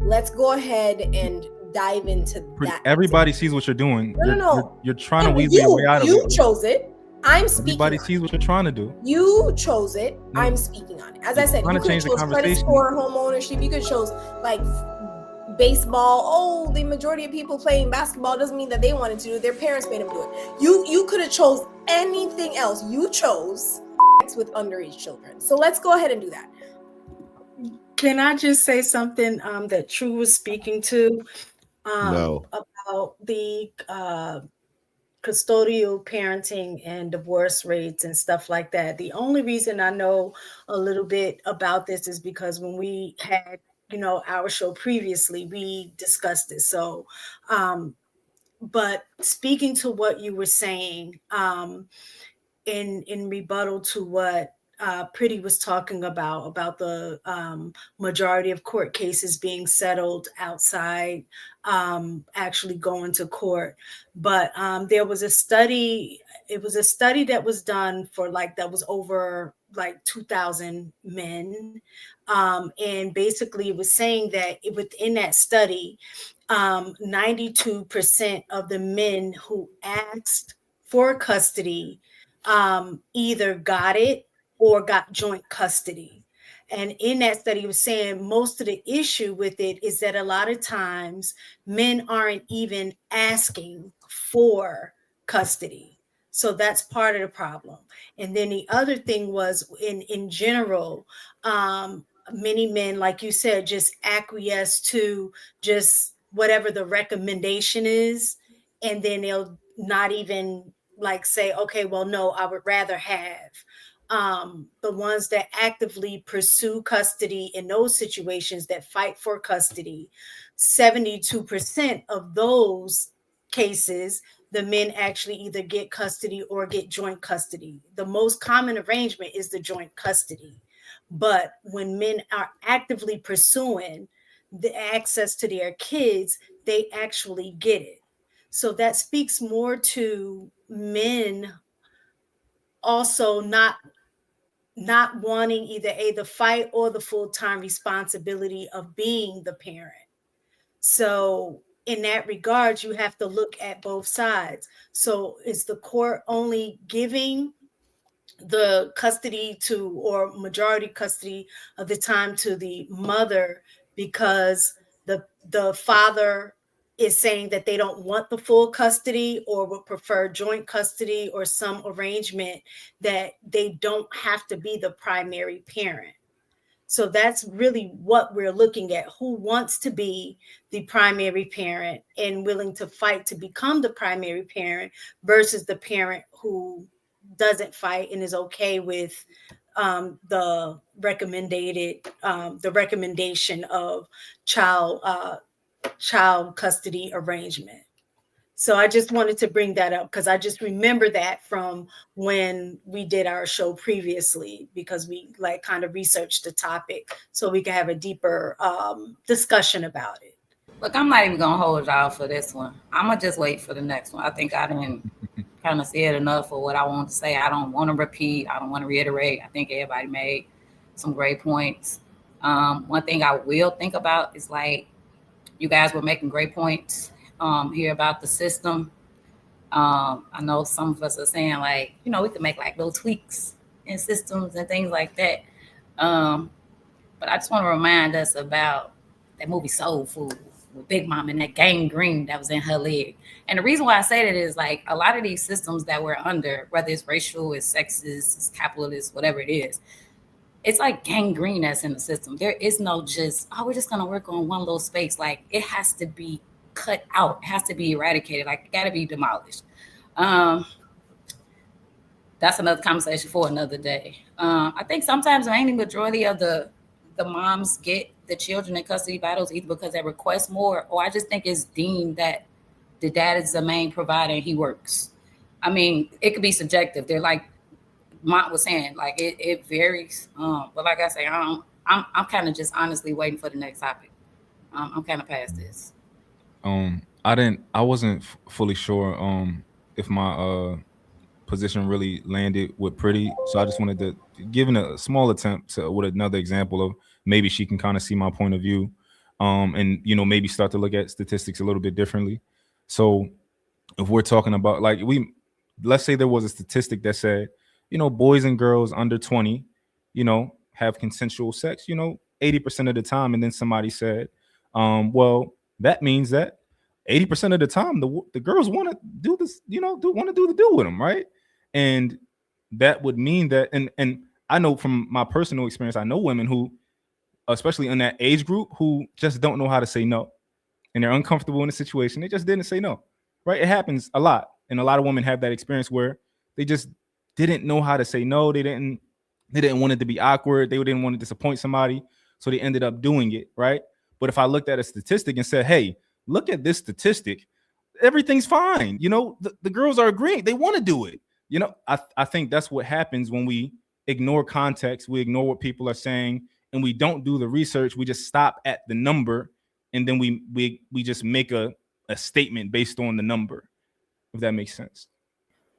let's go ahead and dive into that. Everybody sees what you're doing. No. You're trying to weasel your way out of it. You chose it. I'm speaking. Everybody sees what you're trying to do. You chose it. No. I'm speaking on it. As I said, you could chose credit score, home ownership. You could chose like baseball. Oh, the majority of people playing basketball doesn't mean that they wanted to do it. Their parents made them do it. You could have chose anything else. You chose with underage children. So let's go ahead and do that. Can I just say something that True was speaking to about the custodial parenting and divorce rates and stuff like that? The only reason I know a little bit about this is because when we had, our show previously, we discussed this. So, but speaking to what you were saying, in rebuttal to what Pretty was talking about the majority of court cases being settled outside actually going to court. But there was a study, it was a study that was done for that was over 2,000 men. And basically it was saying that within that study, 92% of the men who asked for custody either got it or got joint custody. And in that study, it was saying most of the issue with it is that a lot of times men aren't even asking for custody. So that's part of the problem. And then the other thing was in general, many men, like you said, just acquiesce to just whatever the recommendation is. And then they'll not even say, okay, well, no, I would rather have. The ones that actively pursue custody in those situations that fight for custody, 72% of those cases, the men actually either get custody or get joint custody. The most common arrangement is the joint custody. But when men are actively pursuing the access to their kids, they actually get it. So that speaks more to men also not wanting either the fight or the full-time responsibility of being the parent. So in that regard, you have to look at both sides. So is the court only giving the custody to, or majority custody of the time to the mother because the father is saying that they don't want the full custody or would prefer joint custody or some arrangement that they don't have to be the primary parent? So that's really what we're looking at. Who wants to be the primary parent and willing to fight to become the primary parent versus the parent who doesn't fight and is okay with the recommendation of child custody arrangement. So I just wanted to bring that up because I just remember that from when we did our show previously, because we kind of researched the topic so we can have a deeper discussion about it. Look, I'm not even going to hold y'all for this one. I'm going to just wait for the next one. I think I didn't kind of said enough for what I want to say. I don't want to repeat. I don't want to reiterate. I think everybody made some great points. One thing I will think about is you guys were making great points here about the system. I know some of us are saying we can make little tweaks in systems and things like that. But I just want to remind us about that movie Soul Food with Big Mom and that gangrene that was in her leg. And the reason why I say that is a lot of these systems that we're under, whether it's racial, it's sexist, it's capitalist, whatever it is, it's like gangrene that's in the system. There is no just, we're just going to work on one little space. It has to be cut out. It has to be eradicated. It got to be demolished. That's another conversation for another day. I think sometimes mainly majority of the moms get the children in custody battles either because they request more, or I just think it's deemed that the dad is the main provider and he works. I mean, it could be subjective. They're Mont was saying, it varies. But like I say, I'm kind of just honestly waiting for the next topic. I'm kind of past this. I wasn't fully sure if my position really landed with Pretty, so I just wanted to give a small attempt with another example of maybe she can kind of see my point of view. and maybe start to look at statistics a little bit differently. So if we're talking about like let's say there was a statistic that said, boys and girls under 20, have consensual sex, 80% of the time, and then somebody said, well, that means that 80% of the time the girls want to do this, want to do the deal with them, right? And that would mean that, and I know from my personal experience, I know women who, especially in that age group, who just don't know how to say no, and they're uncomfortable in a situation. They just didn't say no, right? It happens a lot, and a lot of women have that experience where they just didn't know how to say no. They didn't want it to be awkward. They didn't want to disappoint somebody, so they ended up doing it, right? But if I looked at a statistic and said, hey, look at this statistic, everything's fine. The girls are agreeing. They want to do it. I think that's what happens when we ignore context. We ignore what people are saying, and we don't do the research. We just stop at the number, and then we just make a statement based on the number, if that makes sense.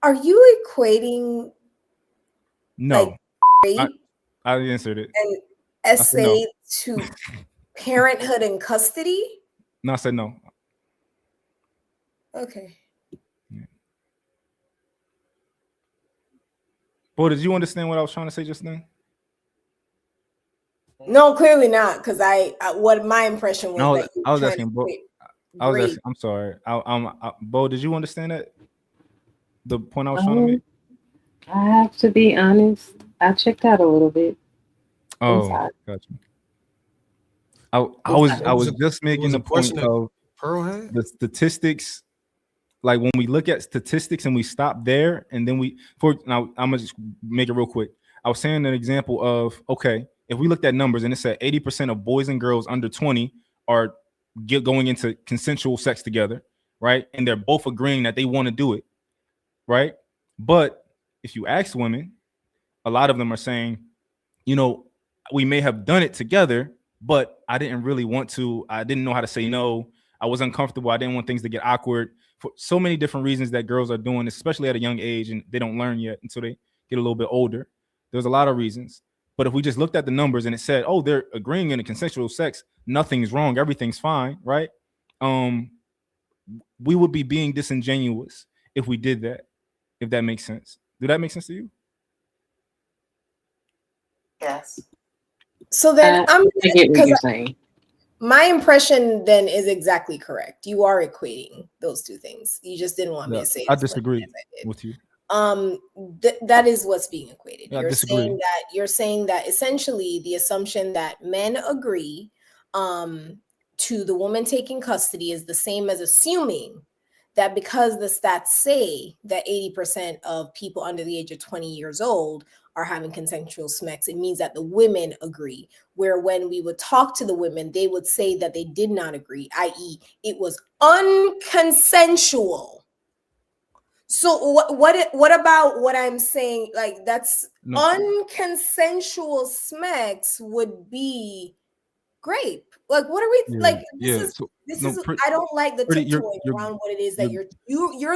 Are you equating no like, I answered it and essay no. to parenthood and custody? No, I said no. Okay. Yeah. Bo, did you understand what I was trying to say just then? No, clearly not, because what my impression was. No, that I was asking Bo. I was asking, I'm sorry. Bo, did you understand that? The point I was trying to make? I have to be honest. I checked out a little bit. Oh, gotcha. I was just making the point of the statistics. Like when we look at statistics and we stop there, and then I'm gonna just make it real quick. I was saying an example of, okay, if we looked at numbers and it said 80% of boys and girls under 20 are going into consensual sex together, right? And they're both agreeing that they want to do it, right? But if you ask women, a lot of them are saying, we may have done it together, but I didn't really want to. I didn't know how to say no. I was uncomfortable. I didn't want things to get awkward for so many different reasons that girls are doing, especially at a young age, and they don't learn yet until they get a little bit older. There's a lot of reasons. But if we just looked at the numbers and it said, oh, they're agreeing in a consensual sex, nothing's wrong, everything's fine, right? We would be being disingenuous if we did that, if that makes sense. Did that make sense to you? Yes. So then I get what you're saying. My impression then is exactly correct. You are equating those two things. You just didn't want me to say it. I disagree with you. That is what's being equated. Yeah, You're saying that essentially the assumption that men agree to the woman taking custody is the same as assuming that because the stats say that 80% of people under the age of 20 years old are having consensual sex, it means that the women agree. Where when we would talk to the women, they would say that they did not agree, i.e., it was unconsensual. So what about what I'm saying? Like that's unconsensual sex would be grape. Like what are we like? This is I don't like the tiptoeing around what it is that you're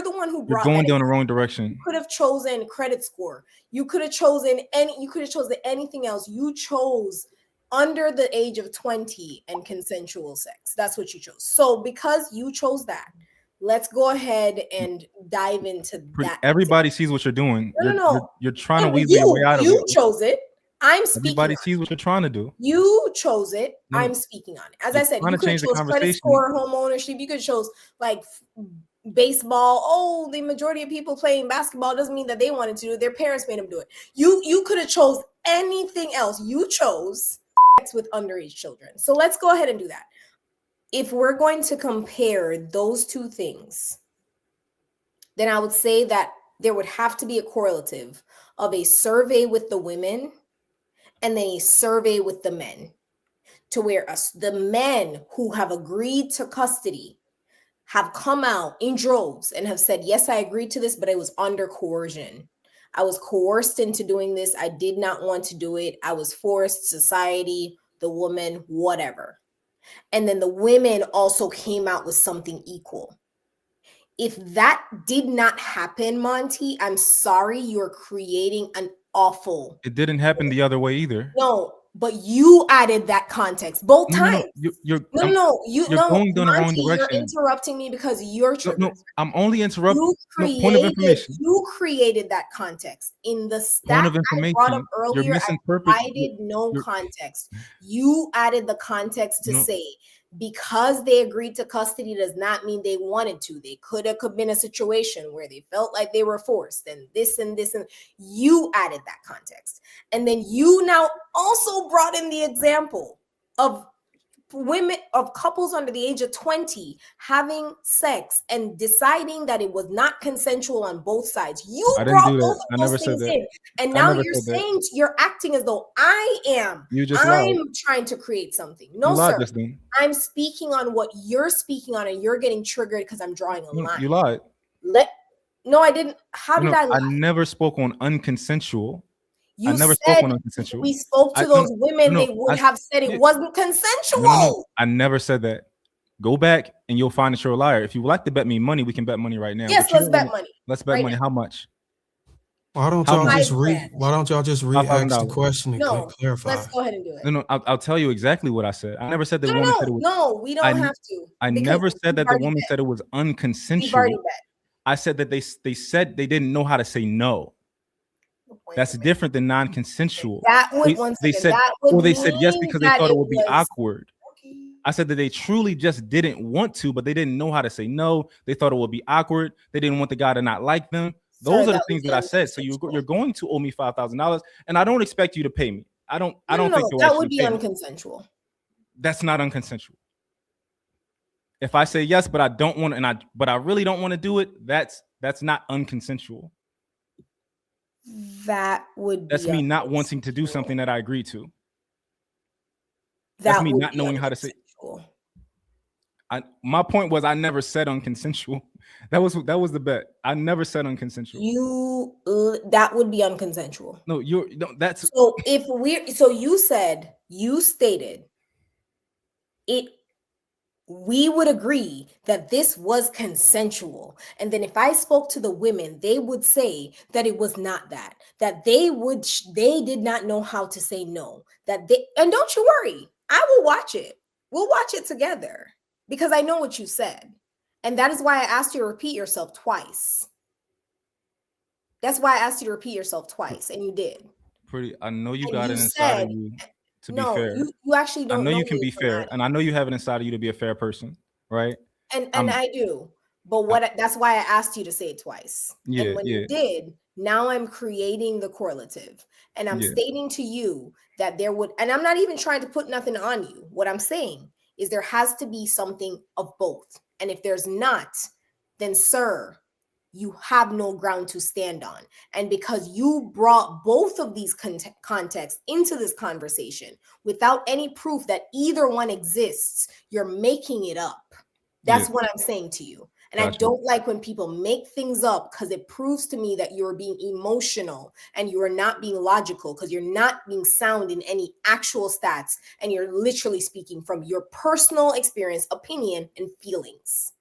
the one who brought. You're going down the wrong direction. You could have chosen credit score. You could have chosen anything else. You chose under the age of 20 and consensual sex. That's what you chose. So because you chose that, let's go ahead and dive into that. Everybody sees what you're doing. No. You're trying to weasel your way out of it. You chose it. I'm speaking. Everybody sees what you're trying to do. You chose it. No, I'm speaking on it. As I said, you could have chose credit score, home ownership. You could have chose like baseball. Oh, the majority of people playing basketball doesn't mean that they wanted to do it. Their parents made them do it. You could have chose anything else. You chose sex with underage children. So let's go ahead and do that. If we're going to compare those two things, then I would say that there would have to be a correlative of a survey with the women and then a survey with the men, to where the men who have agreed to custody have come out in droves and have said, yes, I agreed to this, but it was under coercion. I was coerced into doing this. I did not want to do it. I was forced, society, the woman, whatever. And then the women also came out with something equal. If that did not happen, Monty, I'm sorry, you're creating an awful. It didn't happen the other way either. No, but you added that context both times. You're Monty, going down the wrong direction. You're interrupting me because you're triggered. No, I'm only interrupting. Point of information. You created that context in the stat Point of information. I brought up earlier. You're misinterpreting. I did no context. You added the context to say because they agreed to custody does not mean they wanted to. They could have been a situation where they felt like they were forced, and this and this, and you added that context. And then you now also brought in the example of couples under the age of 20 having sex and deciding that it was not consensual on both sides. You brought both of those things in. And now you're acting as though I'm trying to create something. No, sir. I'm speaking on what you're speaking on, and you're getting triggered because I'm drawing a line. You lied. No, I didn't. How did I lie? I never spoke on unconsensual. I never spoke on consensual. We spoke to those women. They would have said it wasn't consensual. No, I never said that. Go back and you'll find that you're a liar. If you would like to bet me money, we can bet money right now. Yes, let's bet money. Let's bet money. How much? Why don't y'all just re-ask the question and clarify? Let's go ahead and do it. No, I'll tell you exactly what I said. I never said that the woman said it was. No, we don't have to. I never said that the woman said it was unconsensual. I said that they said they didn't know how to say no. That's different than non-consensual. They said yes because they thought it would be awkward. I said that they truly just didn't want to, but they didn't know how to say no. They thought it would be awkward. They didn't want the guy to not like them. Those are the things that I said. So you're going to owe me $5,000, and I don't expect you to pay me. I don't think that would be unconsensual. That's not unconsensual. If I say yes, but I don't want, but I really don't want to do it, that's not unconsensual. That's me not wanting to do something that I agreed to. That's me not knowing how to say. My point was I never said unconsensual. That was the bet. I never said unconsensual. That would be unconsensual. That's so you stated it. We would agree that this was consensual. And then if I spoke to the women, they would say that it was not that they did not know how to say no, and don't you worry, I will watch it. We'll watch it together because I know what you said. And that is why I asked you to repeat yourself twice. That's why I asked you to repeat yourself twice, and you did. I know you got it inside of you. To be fair, you actually don't. I know you can be fair, and I know you have it inside of you to be a fair person, right? And I do, but that's why I asked you to say it twice. Yeah, and when you did, now I'm creating the correlative, and I'm stating to you that there would, and I'm not even trying to put nothing on you. What I'm saying is there has to be something of both, and if there's not, then sir, you have no ground to stand on. And because you brought both of these contexts into this conversation without any proof that either one exists, you're making it up. That's what I'm saying to you. And I don't like when people make things up because it proves to me that you're being emotional and you are not being logical because you're not being sound in any actual stats. And you're literally speaking from your personal experience, opinion, and feelings.